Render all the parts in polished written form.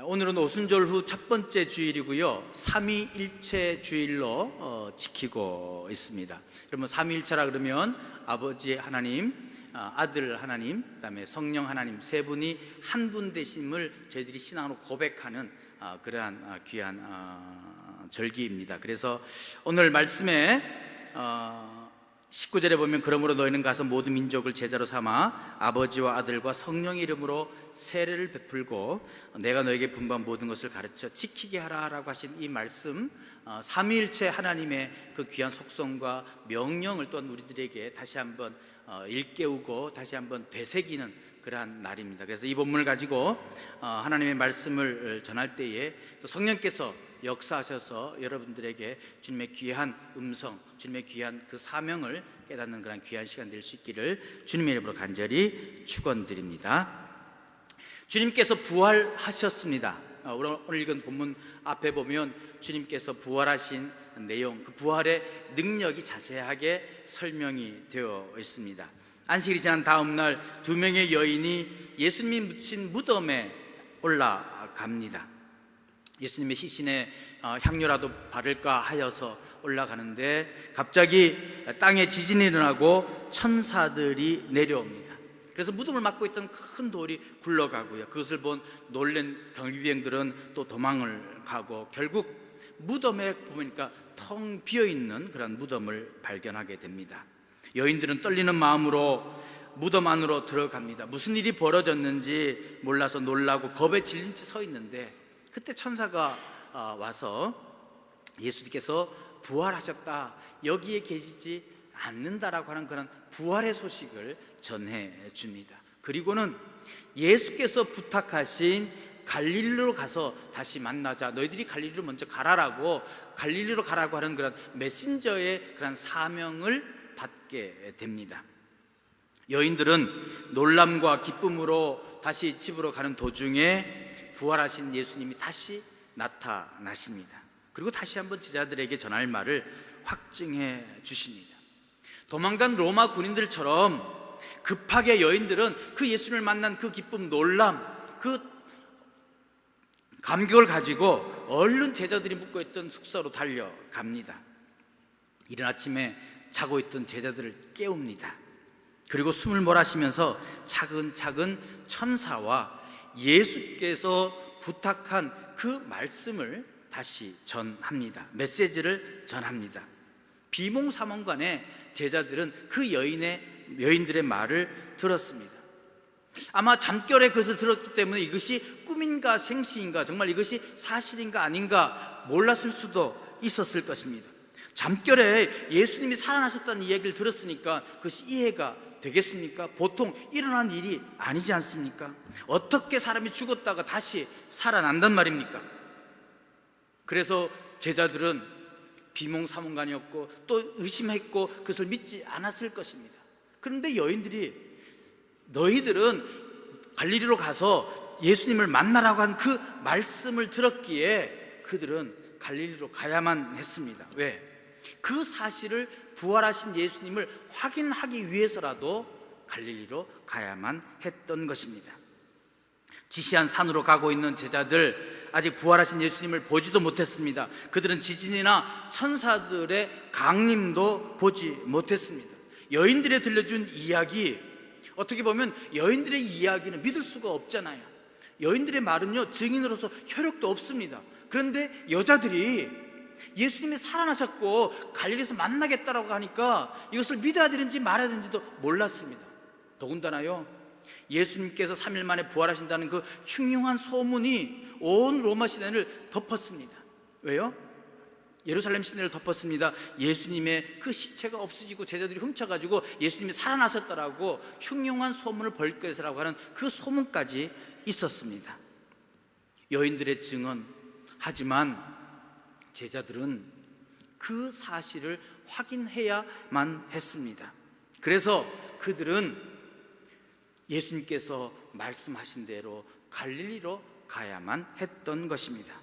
오늘은 오순절 후 첫 번째 주일이고요, 삼위일체 주일로 지키고 있습니다. 여러분, 삼위일체라 그러면 아버지 하나님, 아들 하나님, 그다음에 성령 하나님 세 분이 한 분 되심을 저희들이 신앙으로 고백하는 그러한 귀한 절기입니다. 그래서 오늘 말씀에 19절에 보면, 그러므로 너희는 가서 모든 민족을 제자로 삼아 아버지와 아들과 성령의 이름으로 세례를 베풀고 내가 너에게 분부한 모든 것을 가르쳐 지키게 하라라고 하신 이 말씀, 삼위일체 하나님의 그 귀한 속성과 명령을 또한 우리들에게 다시 한번 일깨우고 다시 한번 되새기는 그러한 날입니다. 그래서 이 본문을 가지고 하나님의 말씀을 전할 때에 또 성령께서 역사하셔서 여러분들에게 주님의 귀한 음성, 주님의 귀한 그 사명을 깨닫는 그런 귀한 시간 될 수 있기를 주님의 이름으로 간절히 축원드립니다. 주님께서 부활하셨습니다. 오늘 읽은 본문 앞에 보면 주님께서 부활하신 내용, 그 부활의 능력이 자세하게 설명이 되어 있습니다. 안식일이 지난 다음 날 두 명의 여인이 예수님이 묻힌 무덤에 올라갑니다. 예수님의 시신에 향료라도 바를까 하여서 올라가는데 갑자기 땅에 지진이 일어나고 천사들이 내려옵니다. 그래서 무덤을 막고 있던 큰 돌이 굴러가고요, 그것을 본 놀란 경비병들은 또 도망을 가고 결국 무덤에 보니까 텅 비어있는 그런 무덤을 발견하게 됩니다. 여인들은 떨리는 마음으로 무덤 안으로 들어갑니다. 무슨 일이 벌어졌는지 몰라서 놀라고 겁에 질린 채 서 있는데, 그때 천사가 와서 예수님께서 부활하셨다, 여기에 계시지 않는다라고 하는 그런 부활의 소식을 전해 줍니다. 그리고는 예수께서 부탁하신 갈릴리로 가서 다시 만나자, 너희들이 갈릴리로 먼저 가라라고, 갈릴리로 가라고 하는 그런 메신저의 그런 사명을 받게 됩니다. 여인들은 놀람과 기쁨으로 다시 집으로 가는 도중에 부활하신 예수님이 다시 나타나십니다. 그리고 다시 한번 제자들에게 전할 말을 확증해 주십니다. 도망간 로마 군인들처럼 급하게 여인들은 그 예수님을 만난 그 기쁨, 놀람, 그 감격을 가지고 얼른 제자들이 묵고있던 숙소로 달려갑니다. 이른 아침에 자고 있던 제자들을 깨웁니다. 그리고 숨을 몰아쉬면서 차근차근 천사와 예수께서 부탁한 그 말씀을 다시 전합니다. 메시지를 전합니다. 비몽사몽간에 제자들은 그 여인들의 말을 들었습니다. 아마 잠결에 그것을 들었기 때문에 이것이 꿈인가 생시인가, 정말 이것이 사실인가 아닌가 몰랐을 수도 있었을 것입니다. 잠결에 예수님이 살아나셨다는 이야기를 들었으니까 그것이 이해가 되겠습니까? 보통 일어난 일이 아니지 않습니까? 어떻게 사람이 죽었다가 다시 살아난단 말입니까? 그래서 제자들은 비몽사몽간이었고 또 의심했고 그것을 믿지 않았을 것입니다. 그런데 너희들은 갈릴리로 가서 예수님을 만나라고 한 그 말씀을 들었기에 그들은 갈릴리로 가야만 했습니다. 왜? 그 사실을, 부활하신 예수님을 확인하기 위해서라도 갈릴리로 가야만 했던 것입니다. 지시한 산으로 가고 있는 제자들, 아직 부활하신 예수님을 보지도 못했습니다. 그들은 지진이나 천사들의 강림도 보지 못했습니다. 여인들이 들려준 이야기, 어떻게 보면 여인들의 이야기는 믿을 수가 없잖아요. 여인들의 말은요, 증인으로서 효력도 없습니다. 그런데 여자들이 예수님이 살아나셨고 갈릴리에서 만나겠다라고 하니까 이것을 믿어야 되는지 말아야 되는지도 몰랐습니다. 더군다나요, 예수님께서 3일 만에 부활하신다는 그 흉흉한 소문이 온 로마 시내를 덮었습니다. 왜요? 예루살렘 시내를 덮었습니다. 예수님의 그 시체가 없어지고 제자들이 훔쳐가지고 예수님이 살아나셨다라고 흉흉한 소문을 벌거리라고 하는 그 소문까지 있었습니다. 여인들의 증언, 하지만 제자들은 그 사실을 확인해야만 했습니다. 그래서 그들은 예수님께서 말씀하신 대로 갈릴리로 가야만 했던 것입니다.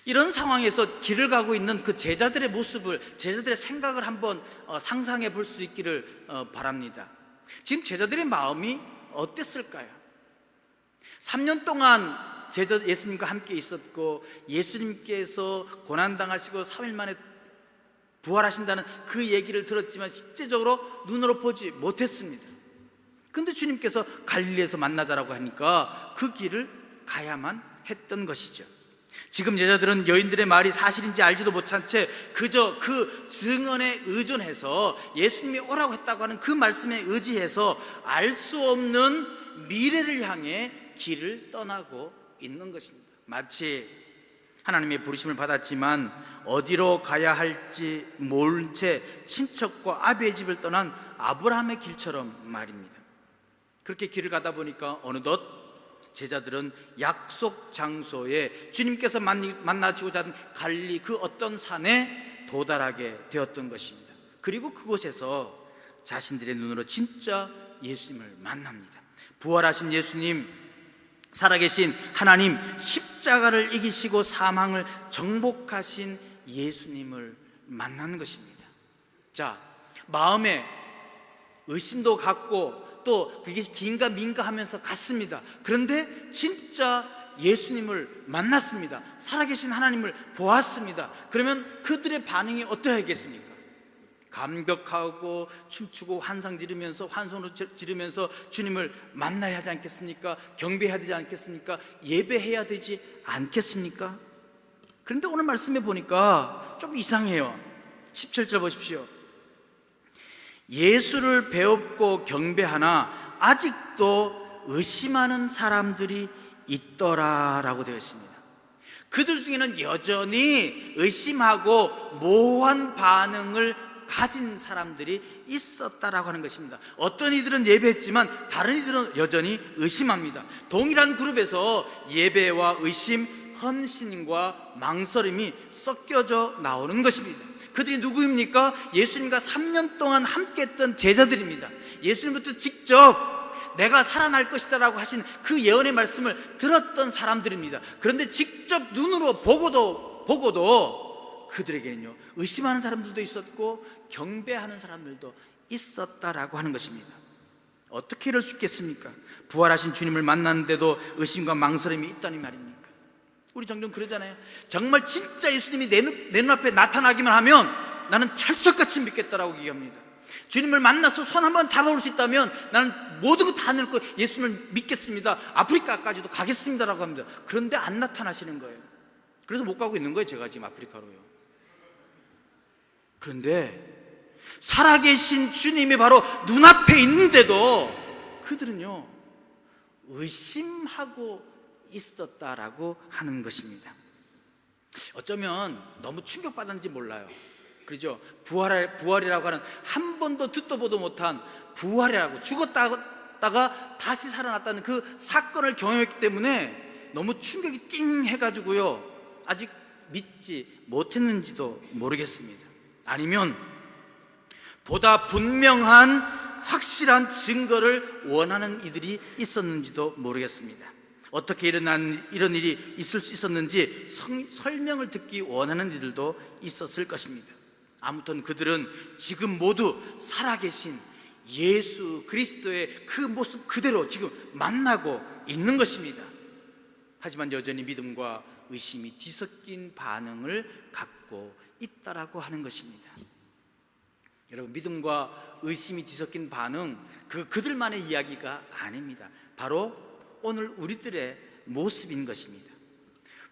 이런 상황에서 길을 가고 있는 그 제자들의 모습을, 제자들의 생각을 한번 상상해 볼 수 있기를 바랍니다. 지금 제자들의 마음이 어땠을까요? 3년 동안 예수님과 함께 있었고 예수님께서 고난당하시고 3일 만에 부활하신다는 그 얘기를 들었지만 실제적으로 눈으로 보지 못했습니다. 근데 주님께서 갈릴리에서 만나자라고 하니까 그 길을 가야만 했던 것이죠. 지금 여자들은 여인들의 말이 사실인지 알지도 못한 채 그저 그 증언에 의존해서 예수님이 오라고 했다고 하는 그 말씀에 의지해서 알 수 없는 미래를 향해 길을 떠나고 있는 것입니다. 마치 하나님의 부르심을 받았지만 어디로 가야 할지 모른 채 친척과 아비의 집을 떠난 아브라함의 길처럼 말입니다. 그렇게 길을 가다 보니까 어느덧 제자들은 약속 장소에 주님께서 만나시고자 하는 갈릴리 그 어떤 산에 도달하게 되었던 것입니다. 그리고 그곳에서 자신들의 눈으로 진짜 예수님을 만납니다. 부활하신 예수님, 살아계신 하나님, 십자가를 이기시고 사망을 정복하신 예수님을 만나는 것입니다. 자, 마음에 의심도 갖고 또 그게 긴가 민가 하면서 갔습니다. 그런데 진짜 예수님을 만났습니다. 살아계신 하나님을 보았습니다. 그러면 그들의 반응이 어떠하겠습니까? 감격하고 춤추고 환상 지르면서 환손으로 지르면서 주님을 만나야 하지 않겠습니까? 경배해야 되지 않겠습니까? 예배해야 되지 않겠습니까? 그런데 오늘 말씀에 보니까 좀 이상해요. 17절 보십시오. 예수를 배웁고 경배하나 아직도 의심하는 사람들이 있더라라고 되어 있습니다. 그들 중에는 여전히 의심하고 모호한 반응을 가진 사람들이 있었다라고 하는 것입니다. 어떤 이들은 예배했지만 다른 이들은 여전히 의심합니다. 동일한 그룹에서 예배와 의심, 헌신과 망설임이 섞여져 나오는 것입니다. 그들이 누구입니까? 예수님과 3년 동안 함께 했던 제자들입니다. 예수님부터 직접 내가 살아날 것이다 라고 하신 그 예언의 말씀을 들었던 사람들입니다. 그런데 직접 눈으로 보고도 그들에게는요, 의심하는 사람들도 있었고 경배하는 사람들도 있었다라고 하는 것입니다. 어떻게 이럴 수 있겠습니까? 부활하신 주님을 만났는데도 의심과 망설임이 있다니 말입니까? 우리 종종 그러잖아요. 정말 진짜 예수님이 내 눈앞에 나타나기만 하면 나는 철석같이 믿겠다라고 얘기합니다. 주님을 만나서 손 한번 잡아볼 수 있다면 나는 모든 거 다 늙고 예수님을 믿겠습니다. 아프리카까지도 가겠습니다라고 합니다. 그런데 안 나타나시는 거예요. 그래서 못 가고 있는 거예요. 제가 지금 아프리카로요. 그런데 살아계신 주님이 바로 눈앞에 있는데도 그들은요, 의심하고 있었다라고 하는 것입니다. 어쩌면 너무 충격받았는지 몰라요. 그렇죠? 부활이라고 하는 한 번도 듣도 보도 못한 부활이라고, 죽었다가 다시 살아났다는 그 사건을 경험했기 때문에 너무 충격이 띵 해가지고요, 아직 믿지 못했는지도 모르겠습니다. 아니면 보다 분명한 확실한 증거를 원하는 이들이 있었는지도 모르겠습니다. 어떻게 이런 일이 있을 수 있었는지 설명을 듣기 원하는 이들도 있었을 것입니다. 아무튼 그들은 지금 모두 살아계신 예수 그리스도의 그 모습 그대로 지금 만나고 있는 것입니다. 하지만 여전히 믿음과 의심이 뒤섞인 반응을 갖고 있다라고 하는 것입니다. 여러분, 믿음과 의심이 뒤섞인 반응, 그들만의 이야기가 아닙니다. 바로 오늘 우리들의 모습인 것입니다.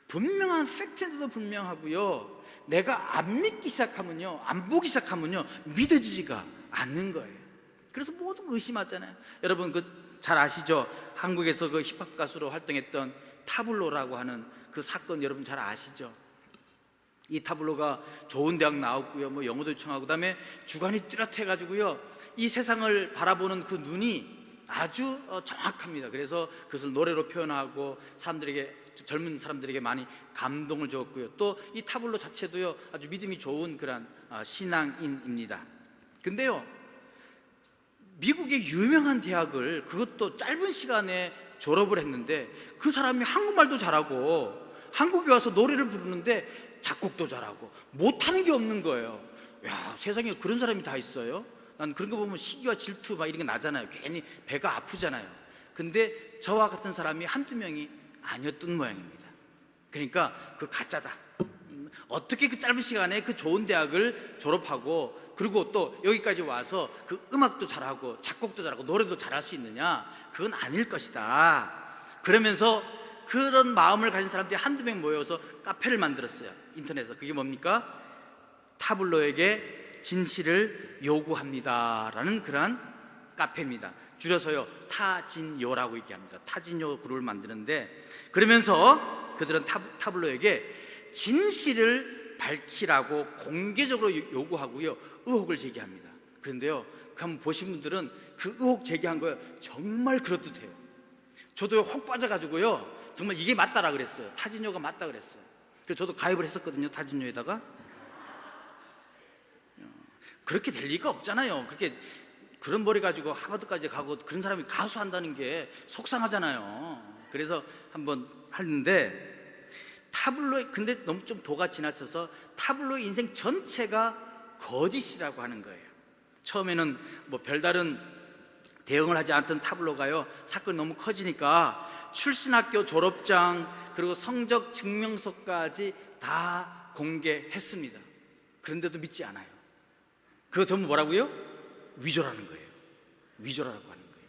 분명한 팩트도 분명하고요, 내가 안 믿기 시작하면요, 안 보기 시작하면요, 믿어지지가 않는 거예요. 그래서 모든 거 의심하잖아요. 여러분 잘 아시죠? 한국에서 그 힙합 가수로 활동했던 타블로라고 하는 그 사건 여러분 잘 아시죠? 이 타블로가 좋은 대학 나왔고요, 뭐 영어도 유창하고, 그다음에 주관이 뚜렷해가지고요, 이 세상을 바라보는 그 눈이 아주 정확합니다. 그래서 그것을 노래로 표현하고 젊은 사람들에게 많이 감동을 주었고요. 또 이 타블로 자체도요, 아주 믿음이 좋은 그런 신앙인입니다. 근데요, 미국의 유명한 대학을 그것도 짧은 시간에 졸업을 했는데 그 사람이 한국말도 잘하고 한국에 와서 노래를 부르는데 작곡도 잘하고 못하는 게 없는 거예요. 야, 세상에 그런 사람이 다 있어요? 난 그런 거 보면 시기와 질투 막 이런 게 나잖아요. 괜히 배가 아프잖아요. 근데 저와 같은 사람이 한두 명이 아니었던 모양입니다. 그러니까 그 가짜다. 어떻게 그 짧은 시간에 그 좋은 대학을 졸업하고 그리고 또 여기까지 와서 그 음악도 잘하고 작곡도 잘하고 노래도 잘할 수 있느냐? 그건 아닐 것이다. 그러면서 그런 마음을 가진 사람들이 한두 명 모여서 카페를 만들었어요. 인터넷에서. 그게 뭡니까? 타블로에게 진실을 요구합니다라는 그러한 카페입니다. 줄여서요 타진요라고 얘기합니다. 타진요 그룹을 만드는데, 그러면서 그들은 타블로에게 진실을 밝히라고 공개적으로 요구하고요 의혹을 제기합니다. 그런데요 한번 보신 분들은 그 의혹 제기한 거요 정말 그럴듯해요. 저도 혹 빠져가지고요 정말 이게 맞다라 그랬어요. 타진요가 맞다 그랬어요. 그래서 저도 가입을 했었거든요. 타진요에다가. 그렇게 될 리가 없잖아요. 그렇게 그런 머리 가지고 하버드까지 가고 그런 사람이 가수 한다는 게 속상하잖아요. 그래서 한번 하는데 타블로의, 근데 너무 좀 도가 지나쳐서 타블로의 인생 전체가 거짓이라고 하는 거예요. 처음에는 뭐 별다른 대응을 하지 않던 타블로가요 사건이 너무 커지니까 출신 학교 졸업장 그리고 성적 증명서까지 다 공개했습니다. 그런데도 믿지 않아요. 그거 전부 뭐라고요? 위조라는 거예요. 위조라고 하는 거예요.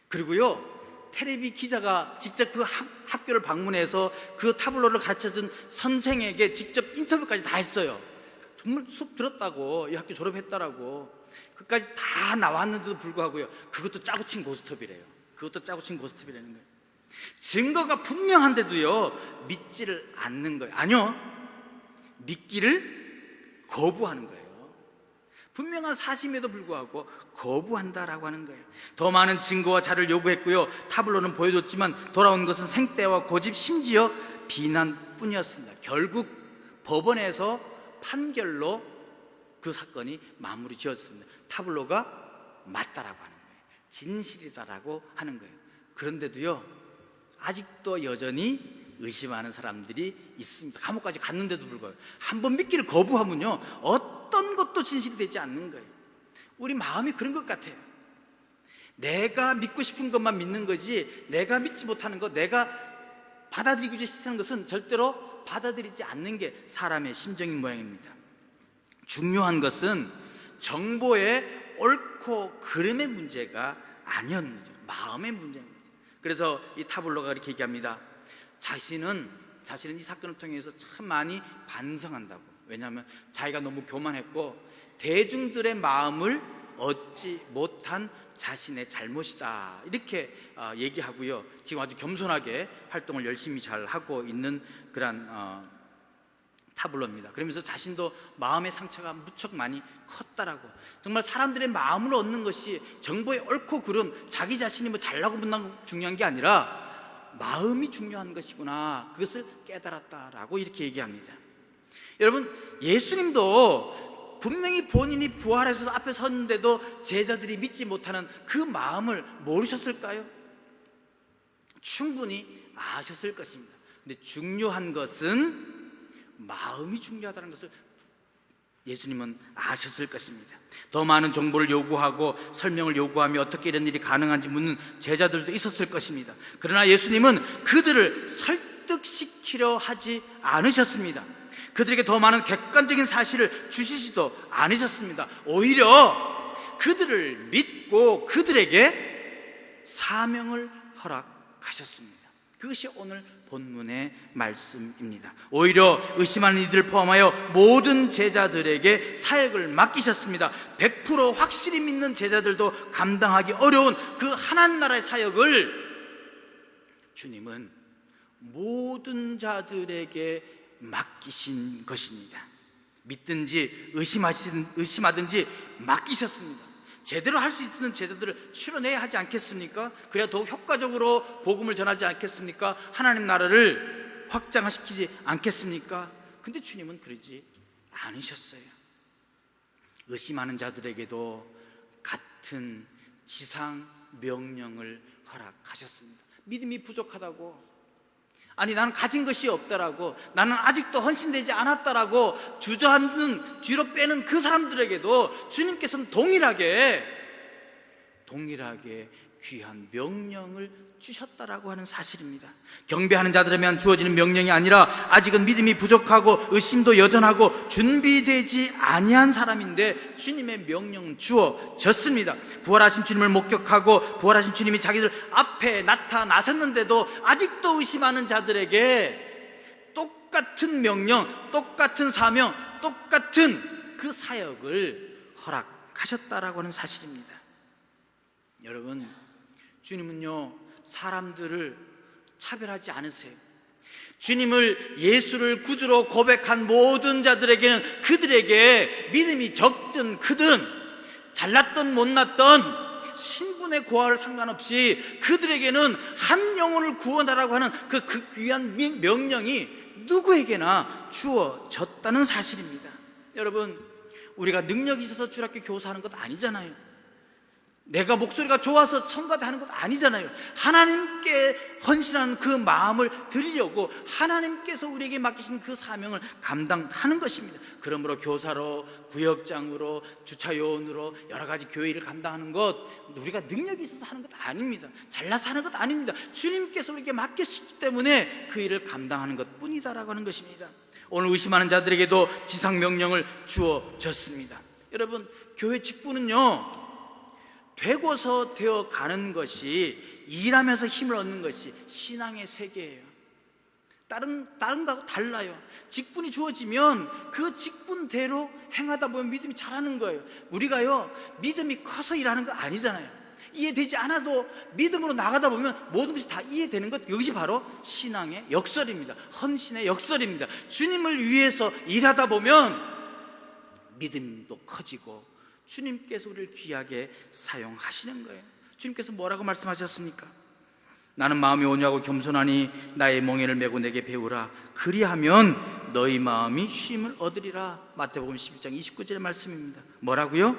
그리고요 텔레비 기자가 직접 그 학교를 방문해서 그 타블로를 가르쳐준 선생에게 직접 인터뷰까지 다 했어요. 정말 수업 들었다고, 이 학교 졸업했다라고. 그까지 다 나왔는데도 불구하고요 그것도 짜고 친 고스톱이래요. 그것도 짜고 친 고스톱이라는 거예요. 증거가 분명한데도요 믿지를 않는 거예요. 아니요, 믿기를 거부하는 거예요. 분명한 사실임에도 불구하고 거부한다라고 하는 거예요. 더 많은 증거와 자료를 요구했고요 타블로는 보여줬지만 돌아온 것은 생떼와 고집, 심지어 비난뿐이었습니다. 결국 법원에서 판결로 그 사건이 마무리 지었습니다. 타블로가 맞다라고 하는 거예요. 진실이다라고 하는 거예요. 그런데도요 아직도 여전히 의심하는 사람들이 있습니다. 감옥까지 갔는데도 불구하고 한번 믿기를 거부하면요 어떤 것도 진실이 되지 않는 거예요. 우리 마음이 그런 것 같아요. 내가 믿고 싶은 것만 믿는 거지 내가 믿지 못하는 것, 내가 받아들이고 싶은 것은 절대로 받아들이지 않는 게 사람의 심정인 모양입니다. 중요한 것은 정보의 옳고 그름의 문제가 아니었는 거죠. 마음의 문제인 거죠. 그래서 이 타블로가 이렇게 얘기합니다. 자신은 이 사건을 통해서 참 많이 반성한다고. 왜냐하면 자기가 너무 교만했고 대중들의 마음을 얻지 못한 자신의 잘못이다 이렇게 얘기하고요 지금 아주 겸손하게 활동을 열심히 잘 하고 있는 그런 타블로입니다. 그러면서 자신도 마음의 상처가 무척 많이 컸다라고. 정말 사람들의 마음을 얻는 것이 정보의 옳고 그름, 자기 자신이 뭐 잘나고 못나고 중요한 게 아니라 마음이 중요한 것이구나, 그것을 깨달았다라고 이렇게 얘기합니다. 여러분, 예수님도 분명히 본인이 부활해서 앞에 섰는데도 제자들이 믿지 못하는 그 마음을 모르셨을까요? 충분히 아셨을 것입니다. 근데 중요한 것은 마음이 중요하다는 것을 예수님은 아셨을 것입니다. 더 많은 정보를 요구하고 설명을 요구하며 어떻게 이런 일이 가능한지 묻는 제자들도 있었을 것입니다. 그러나 예수님은 그들을 설득시키려 하지 않으셨습니다. 그들에게 더 많은 객관적인 사실을 주시지도 않으셨습니다. 오히려 그들을 믿고 그들에게 사명을 허락하셨습니다. 그것이 오늘 본문의 말씀입니다. 오히려 의심하는 이들을 포함하여 모든 제자들에게 사역을 맡기셨습니다. 100% 확실히 믿는 제자들도 감당하기 어려운 그 하나님 나라의 사역을 주님은 모든 자들에게 맡기신 것입니다. 믿든지 의심하든지 맡기셨습니다. 제대로 할 수 있는 제자들을 출연해야 하지 않겠습니까? 그래야 더욱 효과적으로 복음을 전하지 않겠습니까? 하나님 나라를 확장시키지 않겠습니까? 근데 주님은 그러지 않으셨어요. 의심하는 자들에게도 같은 지상 명령을 허락하셨습니다. 믿음이 부족하다고, 아니 나는 가진 것이 없다라고, 나는 아직도 헌신되지 않았다라고 주저앉는, 뒤로 빼는 그 사람들에게도 주님께서는 동일하게 귀한 명령을 주셨다라고 하는 사실입니다. 경배하는 자들에게만 주어지는 명령이 아니라 아직은 믿음이 부족하고 의심도 여전하고 준비되지 아니한 사람인데 주님의 명령은 주어졌습니다. 부활하신 주님을 목격하고 부활하신 주님이 자기들 앞에 나타나셨는데도 아직도 의심하는 자들에게 똑같은 명령, 똑같은 사명, 똑같은 그 사역을 허락하셨다라고 하는 사실입니다. 여러분, 주님은요 사람들을 차별하지 않으세요. 주님을 예수를 구주로 고백한 모든 자들에게는 그들에게 믿음이 적든 크든 잘났든 못났든 신분의 고하를 상관없이 그들에게는 한 영혼을 구원하라고 하는 그 귀한 명령이 누구에게나 주어졌다는 사실입니다. 여러분, 우리가 능력이 있어서 주일학교 교사하는 것 아니잖아요. 내가 목소리가 좋아서 청가대 하는 것도 아니잖아요. 하나님께 헌신하는 그 마음을 드리려고 하나님께서 우리에게 맡기신 그 사명을 감당하는 것입니다. 그러므로 교사로, 구역장으로, 주차요원으로 여러 가지 교회 일을 감당하는 것, 우리가 능력이 있어서 하는 것 아닙니다. 잘나서 하는 것 아닙니다. 주님께서 우리에게 맡기셨기 때문에 그 일을 감당하는 것 뿐이다라고 하는 것입니다. 오늘 의심하는 자들에게도 지상명령을 주어졌습니다. 여러분, 교회 직분은요 되고서 되어 가는 것이, 일하면서 힘을 얻는 것이 신앙의 세계예요. 다른 거하고 달라요. 직분이 주어지면 그 직분대로 행하다 보면 믿음이 자라는 거예요. 우리가요 믿음이 커서 일하는 거 아니잖아요. 이해되지 않아도 믿음으로 나가다 보면 모든 것이 다 이해되는 것, 이것이 바로 신앙의 역설입니다. 헌신의 역설입니다. 주님을 위해서 일하다 보면 믿음도 커지고 주님께서 우리를 귀하게 사용하시는 거예요. 주님께서 뭐라고 말씀하셨습니까? 나는 마음이 온유하고 겸손하니 나의 멍에를 메고 내게 배우라. 그리하면 너희 마음이 쉼을 얻으리라. 마태복음 11장 29절의 말씀입니다. 뭐라고요?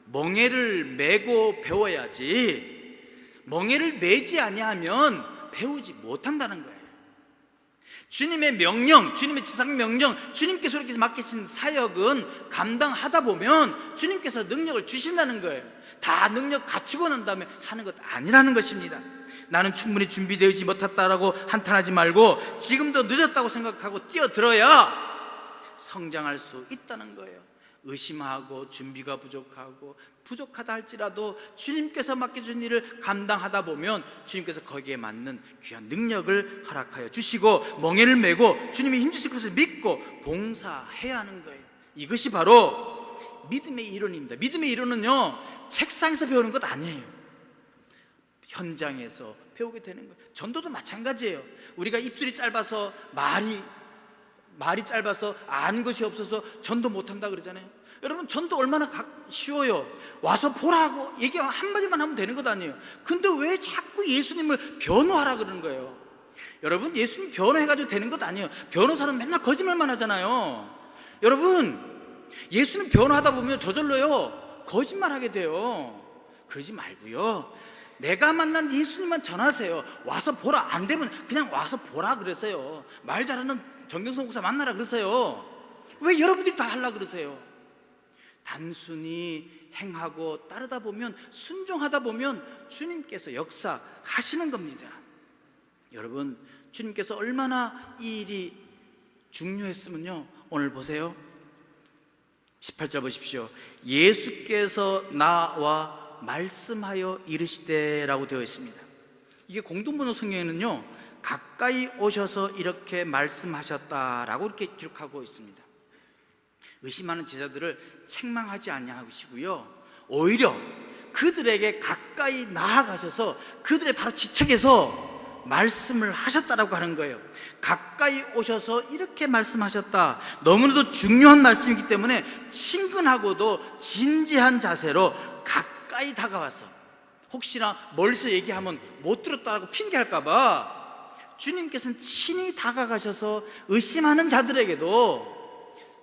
멍에를 메고 배워야지, 멍에를 메지 아니하면 배우지 못한다는 거예요. 주님의 명령, 주님의 지상명령, 주님께서 이렇게 맡기신 사역은 감당하다 보면 주님께서 능력을 주신다는 거예요. 다 능력 갖추고 난 다음에 하는 것 아니라는 것입니다. 나는 충분히 준비되지 못했다라고 한탄하지 말고 지금도 늦었다고 생각하고 뛰어들어야 성장할 수 있다는 거예요. 의심하고 준비가 부족하다 할지라도 주님께서 맡겨준 일을 감당하다 보면 주님께서 거기에 맞는 귀한 능력을 허락하여 주시고 멍에를 메고 주님이 힘주실 것을 믿고 봉사해야 하는 거예요. 이것이 바로 믿음의 이론입니다. 믿음의 이론은요 책상에서 배우는 것 아니에요. 현장에서 배우게 되는 거예요. 전도도 마찬가지예요. 우리가 입술이 짧아서 말이 짧아서 아는 것이 없어서 전도 못한다 그러잖아요. 여러분, 전도 얼마나 쉬워요. 와서 보라고 얘기 한마디만 하면 되는 것 아니에요. 근데 왜 자꾸 예수님을 변호하라 그러는 거예요? 여러분, 예수님 변호해가지고 되는 것 아니에요. 변호사는 맨날 거짓말만 하잖아요. 여러분, 예수님 변호하다 보면 저절로요 거짓말하게 돼요. 그러지 말고요, 내가 만난 예수님만 전하세요. 와서 보라. 안 되면 그냥 와서 보라 그러세요. 말 잘하는 정경선 목사 만나라 그러세요. 왜 여러분들이 다 하려고 그러세요? 단순히 행하고 따르다 보면, 순종하다 보면 주님께서 역사하시는 겁니다. 여러분, 주님께서 얼마나 이 일이 중요했으면요, 오늘 보세요. 18절 보십시오. 예수께서 나와 말씀하여 이르시되 라고 되어 있습니다. 이게 공동번호 성경에는요 가까이 오셔서 이렇게 말씀하셨다라고 이렇게 기록하고 있습니다. 의심하는 제자들을 책망하지 아니하시고요, 오히려 그들에게 가까이 나아가셔서 그들의 바로 지척에서 말씀을 하셨다라고 하는 거예요. 가까이 오셔서 이렇게 말씀하셨다. 너무나도 중요한 말씀이기 때문에 친근하고도 진지한 자세로 가까이 다가와서, 혹시나 멀리서 얘기하면 못 들었다고 핑계할까봐 주님께서는 친히 다가가셔서 의심하는 자들에게도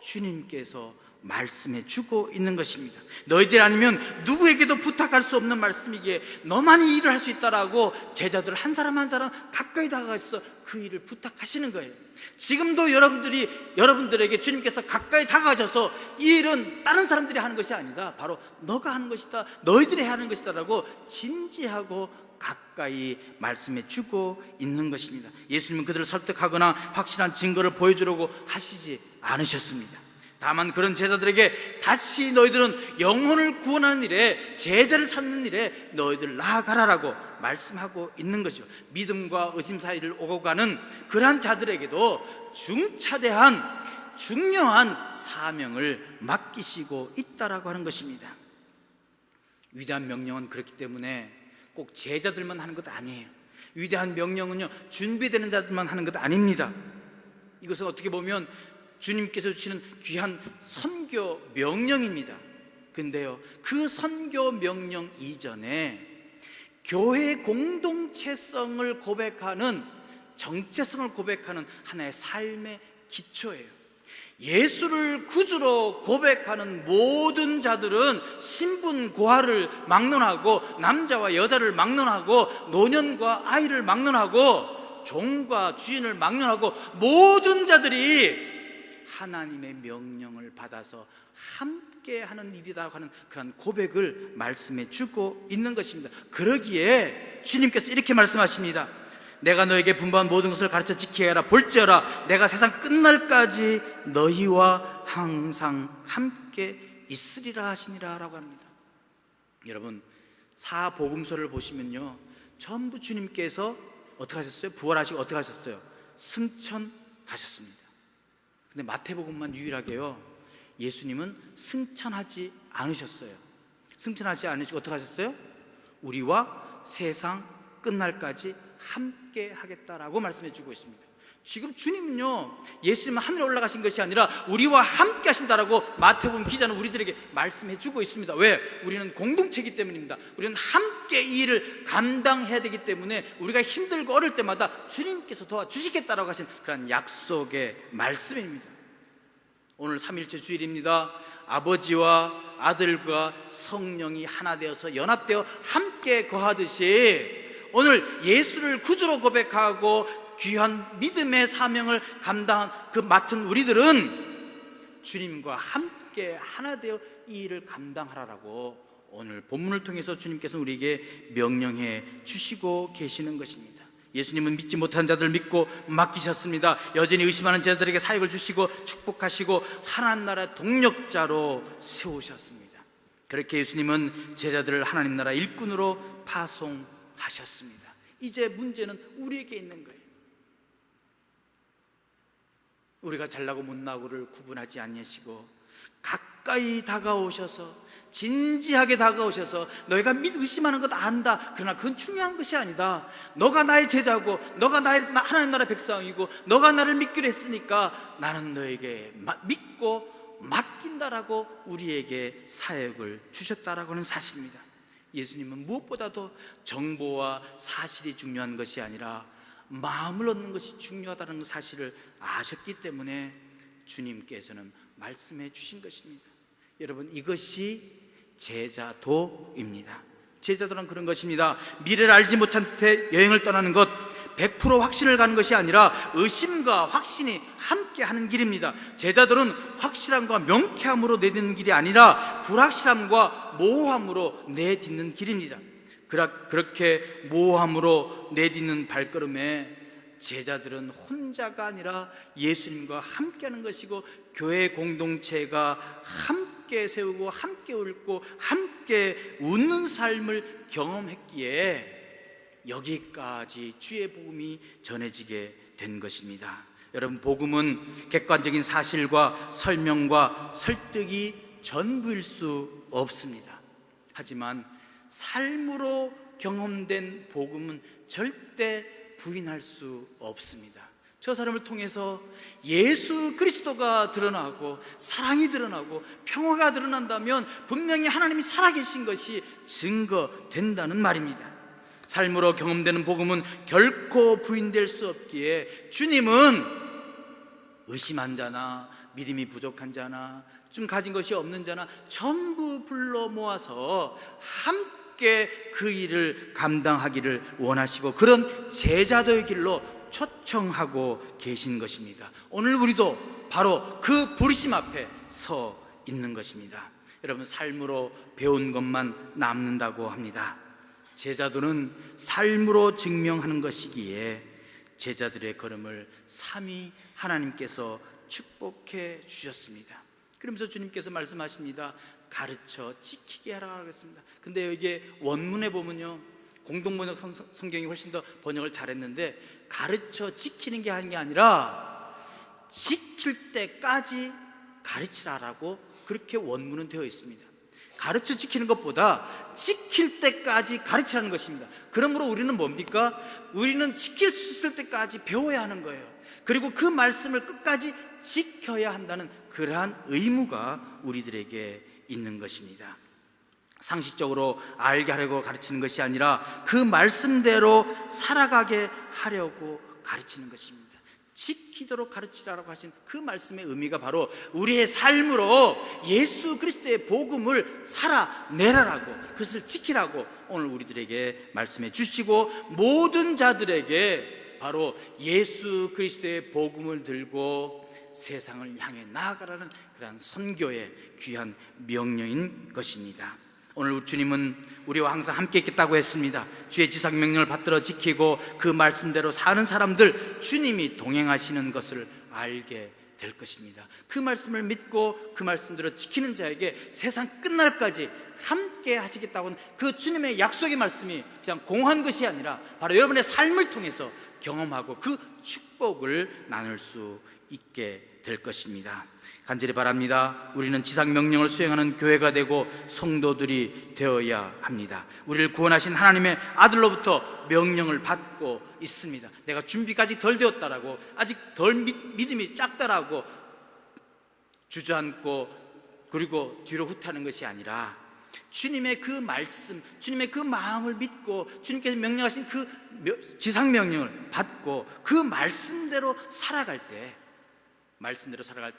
주님께서 말씀해 주고 있는 것입니다. 너희들 아니면 누구에게도 부탁할 수 없는 말씀이기에 너만이 일을 할 수 있다라고 제자들 한 사람 한 사람 가까이 다가가서 그 일을 부탁하시는 거예요. 지금도 여러분들에게 주님께서 가까이 다가가셔서 이 일은 다른 사람들이 하는 것이 아니다, 바로 너가 하는 것이다, 너희들이 하는 것이다 라고 진지하고 가까이 말씀해 주고 있는 것입니다. 예수님은 그들을 설득하거나 확실한 증거를 보여주려고 하시지 않으셨습니다. 다만 그런 제자들에게 다시 너희들은 영혼을 구원하는 일에, 제자를 찾는 일에 너희들 나아가라라고 말씀하고 있는 거죠. 믿음과 의심 사이를 오고 가는 그러한 자들에게도 중차대한 중요한 사명을 맡기시고 있다라고 하는 것입니다. 위대한 명령은 그렇기 때문에 꼭 제자들만 하는 것 아니에요. 위대한 명령은요, 준비되는 자들만 하는 것 아닙니다. 이것은 어떻게 보면 주님께서 주시는 귀한 선교 명령입니다. 근데요, 그 선교 명령 이전에 교회 공동체성을 고백하는, 정체성을 고백하는 하나의 삶의 기초예요. 예수를 구주로 고백하는 모든 자들은 신분 고하를 막론하고, 남자와 여자를 막론하고, 노년과 아이를 막론하고, 종과 주인을 막론하고, 모든 자들이 하나님의 명령을 받아서 함께 하는 일이라고 하는 그런 고백을 말씀해 주고 있는 것입니다. 그러기에 주님께서 이렇게 말씀하십니다. 내가 너에게 분부한 모든 것을 가르쳐 지키게 하라. 볼지어라 내가 세상 끝날까지 너희와 항상 함께 있으리라 하시니라 라고 합니다. 여러분, 사복음서를 보시면요, 전부 주님께서 어떻게 하셨어요? 부활하시고 어떻게 하셨어요? 승천하셨습니다. 근데 마태복음만 유일하게요, 예수님은 승천하지 않으셨어요. 승천하지 않으시고 어떻게 하셨어요? 우리와 세상 끝날까지 함께 하겠다라고 말씀해 주고 있습니다. 지금 주님은요, 예수님은 하늘에 올라가신 것이 아니라 우리와 함께 하신다라고 마태복음 기자는 우리들에게 말씀해 주고 있습니다. 왜? 우리는 공동체이기 때문입니다. 우리는 함께 이 일을 감당해야 되기 때문에 우리가 힘들고 어릴 때마다 주님께서 도와주시겠다라고 하신 그런 약속의 말씀입니다. 오늘 3일째 주일입니다. 아버지와 아들과 성령이 하나 되어서 연합되어 함께 거하듯이 오늘 예수를 구주로 고백하고 귀한 믿음의 사명을 감당한 그 맡은 우리들은 주님과 함께 하나 되어 이 일을 감당하라라고 오늘 본문을 통해서 주님께서 우리에게 명령해 주시고 계시는 것입니다. 예수님은 믿지 못한 자들을 믿고 맡기셨습니다. 여전히 의심하는 자들에게 사역을 주시고 축복하시고 하나님 나라 동력자로 세우셨습니다. 그렇게 예수님은 제자들을 하나님 나라 일꾼으로 파송하셨습니다. 이제 문제는 우리에게 있는 거예요. 우리가 잘나고 못나고를 구분하지 않으시고 가까이 다가오셔서 진지하게 다가오셔서 너희가 의심하는 것 안다. 그러나 그건 중요한 것이 아니다. 너가 나의 제자고 너가 하나님 나라 백성이고 너가 나를 믿기로 했으니까 나는 너에게 믿고 맡긴다라고 우리에게 사역을 주셨다라고 하는 사실입니다. 예수님은 무엇보다도 정보와 사실이 중요한 것이 아니라 마음을 얻는 것이 중요하다는 사실을 아셨기 때문에 주님께서는 말씀해 주신 것입니다. 여러분, 이것이 제자도입니다. 제자도는 그런 것입니다. 미래를 알지 못한 채 여행을 떠나는 것, 100% 확신을 가는 것이 아니라 의심과 확신이 함께 하는 길입니다. 제자들은 확실함과 명쾌함으로 내딛는 길이 아니라 불확실함과 모호함으로 내딛는 길입니다. 그렇게 모호함으로 내딛는 발걸음에 제자들은 혼자가 아니라 예수님과 함께하는 것이고 교회 공동체가 함께 세우고 함께 울고 함께 웃는 삶을 경험했기에 여기까지 주의 복음이 전해지게 된 것입니다. 여러분, 복음은 객관적인 사실과 설명과 설득이 전부일 수 없습니다. 하지만 삶으로 경험된 복음은 절대 부인할 수 없습니다. 저 사람을 통해서 예수 그리스도가 드러나고 사랑이 드러나고 평화가 드러난다면 분명히 하나님이 살아계신 것이 증거된다는 말입니다. 삶으로 경험되는 복음은 결코 부인될 수 없기에 주님은 의심한 자나 믿음이 부족한 자나 좀 가진 것이 없는 자나 전부 불러 모아서 함께 그 일을 감당하기를 원하시고 그런 제자도의 길로 초청하고 계신 것입니다. 오늘 우리도 바로 그 부르심 앞에 서 있는 것입니다. 여러분, 삶으로 배운 것만 남는다고 합니다. 제자도는 삶으로 증명하는 것이기에 제자들의 걸음을 삼위 하나님께서 축복해 주셨습니다. 그러면서 주님께서 말씀하십니다. 가르쳐 지키게 하라 하겠습니다. 근데 이게 원문에 보면요, 공동번역 성경이 훨씬 더 번역을 잘했는데 가르쳐 지키는 게 아니라 지킬 때까지 가르치라라고 그렇게 원문은 되어 있습니다. 가르쳐 지키는 것보다 지킬 때까지 가르치라는 것입니다. 그러므로 우리는 뭡니까? 우리는 지킬 수 있을 때까지 배워야 하는 거예요. 그리고 그 말씀을 끝까지 지켜야 한다는 그러한 의무가 우리들에게 있는 것입니다. 상식적으로 알게 하려고 가르치는 것이 아니라 그 말씀대로 살아가게 하려고 가르치는 것입니다. 지키도록 가르치라고 하신 그 말씀의 의미가 바로 우리의 삶으로 예수 그리스도의 복음을 살아내라라고, 그것을 지키라고 오늘 우리들에게 말씀해 주시고, 모든 자들에게 바로 예수 그리스도의 복음을 들고 세상을 향해 나아가라는 그러한 선교의 귀한 명령인 것입니다. 오늘 주님은 우리와 항상 함께 있겠다고 했습니다. 주의 지상 명령을 받들어 지키고 그 말씀대로 사는 사람들, 주님이 동행하시는 것을 알게 될 것입니다. 그 말씀을 믿고 그 말씀대로 지키는 자에게 세상 끝날까지 함께 하시겠다고는 그 주님의 약속의 말씀이 그냥 공한 것이 아니라 바로 여러분의 삶을 통해서 경험하고 그 축복을 나눌 수 있게 될 것입니다. 간절히 바랍니다. 우리는 지상 명령을 수행하는 교회가 되고 성도들이 되어야 합니다. 우리를 구원하신 하나님의 아들로부터 명령을 받고 있습니다. 내가 준비까지 덜 되었다라고, 아직 덜 믿음이 작다라고 주저앉고 그리고 뒤로 후퇴하는 것이 아니라 주님의 그 말씀, 주님의 그 마음을 믿고 주님께서 명령하신 그 지상 명령을 받고 그 말씀대로 살아갈 때,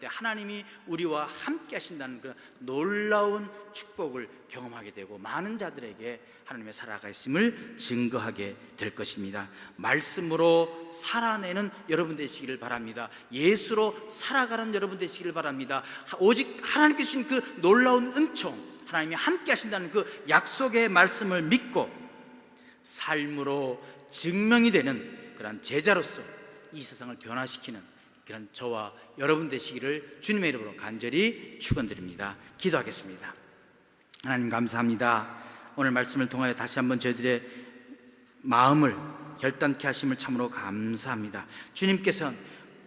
하나님이 우리와 함께 하신다는 그런 놀라운 축복을 경험하게 되고 많은 자들에게 하나님의 살아가심을 증거하게 될 것입니다. 말씀으로 살아내는 여러분 되시기를 바랍니다. 예수로 살아가는 여러분 되시기를 바랍니다. 오직 하나님께서 주신 그 놀라운 은총, 하나님이 함께 하신다는 그 약속의 말씀을 믿고 삶으로 증명이 되는 그런 제자로서 이 세상을 변화시키는 그런 저와 여러분 되시기를 주님의 이름으로 간절히 축원드립니다. 기도하겠습니다. 하나님 감사합니다. 오늘 말씀을 통하여 다시 한번 저희들의 마음을 결단케 하심을 참으로 감사합니다. 주님께서는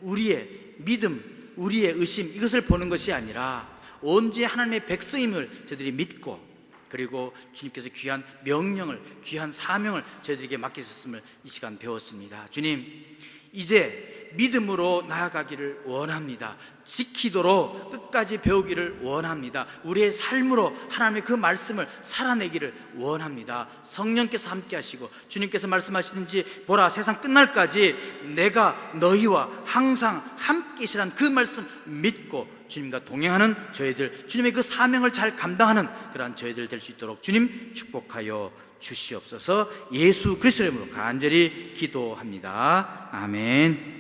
우리의 믿음, 우리의 의심, 이것을 보는 것이 아니라 온전히 하나님의 백성임을 저희들이 믿고, 그리고 주님께서 귀한 명령을, 귀한 사명을 저희들에게 맡기셨음을 이 시간 배웠습니다. 주님, 이제 믿음으로 나아가기를 원합니다. 지키도록 끝까지 배우기를 원합니다. 우리의 삶으로 하나님의 그 말씀을 살아내기를 원합니다. 성령께서 함께 하시고 주님께서 말씀하시든지 보라, 세상 끝날까지 내가 너희와 항상 함께 계시라는 그 말씀 믿고 주님과 동행하는 저희들, 주님의 그 사명을 잘 감당하는 그러한 저희들 될 수 있도록 주님 축복하여 주시옵소서. 예수 그리스도의 이름으로 간절히 기도합니다. 아멘.